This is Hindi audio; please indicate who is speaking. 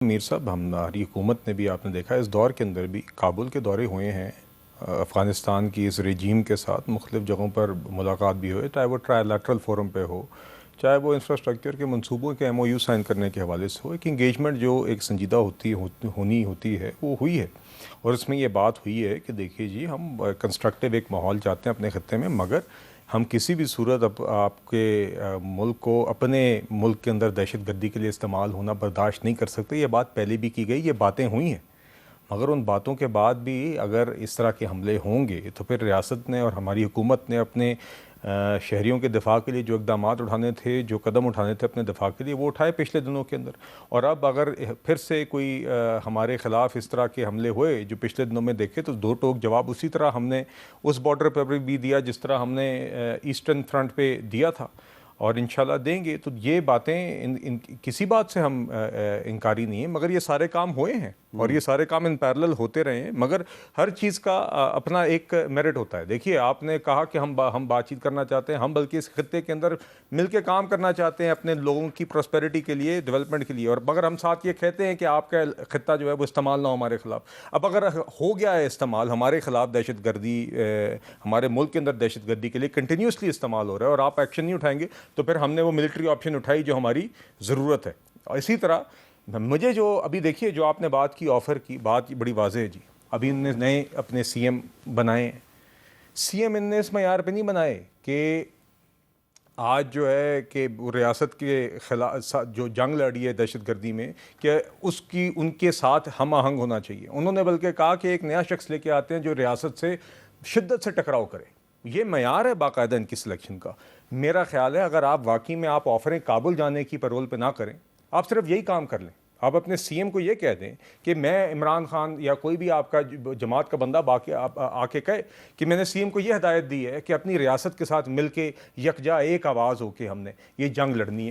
Speaker 1: मीर साहब, हमारी हुकूमत ने भी, आपने देखा इस दौर के अंदर भी काबुल के दौरे हुए हैं। अफ़गानिस्तान की इस रजीम के साथ मुख्तलिफ़ जगहों पर मुलाकात भी हुई, चाहे वो ट्रायलैटरल फोरम पे हो, चाहे वो इंफ्रास्ट्रक्चर के मंसूबों के MOU साइन करने के हवाले से हो। एक इंगेजमेंट जो एक संजीदा होनी होती है वो हुई है। और इसमें ये बात हुई है कि देखिए जी, हम कंस्ट्रक्टिव एक माहौल चाहते हैं अपने ख़त्े में, मगर हम किसी भी सूरत आपके मुल्क को अपने मुल्क के अंदर दहशत गर्दी के लिए इस्तेमाल होना बर्दाश्त नहीं कर सकते। ये बात पहले भी की गई, ये बातें हुई हैं, मगर उन बातों के बाद भी अगर इस तरह के हमले होंगे तो फिर रियासत ने और हमारी हुकूमत ने अपने शहरियों के दिफा के लिए जो इक़दाम उठाने थे, जो कदम उठाने थे अपने दिफा के लिए, वो उठाए पिछले दिनों के अंदर। और अब अगर फिर से कोई हमारे ख़िलाफ़ इस तरह के हमले हुए जो पिछले दिनों में देखे, तो दो टोक जवाब उसी तरह हमने उस बॉर्डर पर भी दिया जिस तरह हमने ईस्टर्न फ्रंट पे दिया था, और इंशाल्लाह देंगे। तो ये बातें किसी बात से हम इनकारी नहीं है, मगर ये सारे काम हुए हैं और ये सारे काम इन पैरेलल होते रहे हैं, मगर हर चीज़ का अपना एक मेरिट होता है। देखिए, आपने कहा कि हम बातचीत करना चाहते हैं, हम बल्कि इस खित्ते के अंदर मिल के काम करना चाहते हैं अपने लोगों की प्रॉस्पेरिटी के लिए, डेवलपमेंट के लिए, और मगर हम साथ ये कहते हैं कि आपका खित्ता जो है वो इस्तेमाल ना हो हमारे ख़िलाफ़। अब अगर हो गया है इस्तेमाल हमारे ख़िलाफ़, दहशत गर्दी हमारे मुल्क के अंदर दहशत गर्दी के लिए कंटिन्यूसली इस्तेमाल हो रहा है और आप एक्शन नहीं उठाएंगे, तो फिर हमने वो मिलिट्री ऑप्शन उठाई जो हमारी ज़रूरत है। और इसी तरह मुझे जो अभी देखिए, जो आपने बात की, ऑफ़र की बात बड़ी वाज़ेह है जी। अभी इनने नए अपने CM बनाए हैं। CM इनने इस मयार पे नहीं बनाए कि आज जो है कि रियासत के खिलाफ जो जंग लड़ी है दहशत गर्दी में, कि उसकी उनके साथ हम आहंग होना चाहिए। उन्होंने बल्कि कहा कि एक नया शख्स लेके आते हैं जो रियासत से शिद्दत से टकराव करे। ये मयार है बाकायदा इनकी सिलेक्शन का। मेरा ख्याल है अगर आप वाकई में आप ऑफरें काबुल जाने की पैरोल पे ना करें, आप सिर्फ यही काम कर लें, आप अपने CM को ये कह दें कि मैं इमरान खान या कोई भी आपका जमात का बंदा बाकी आप आके कहे कि मैंने CM को ये हिदायत दी है कि अपनी रियासत के साथ मिल के यकजा एक आवाज़ होकर हमने ये जंग लड़नी है।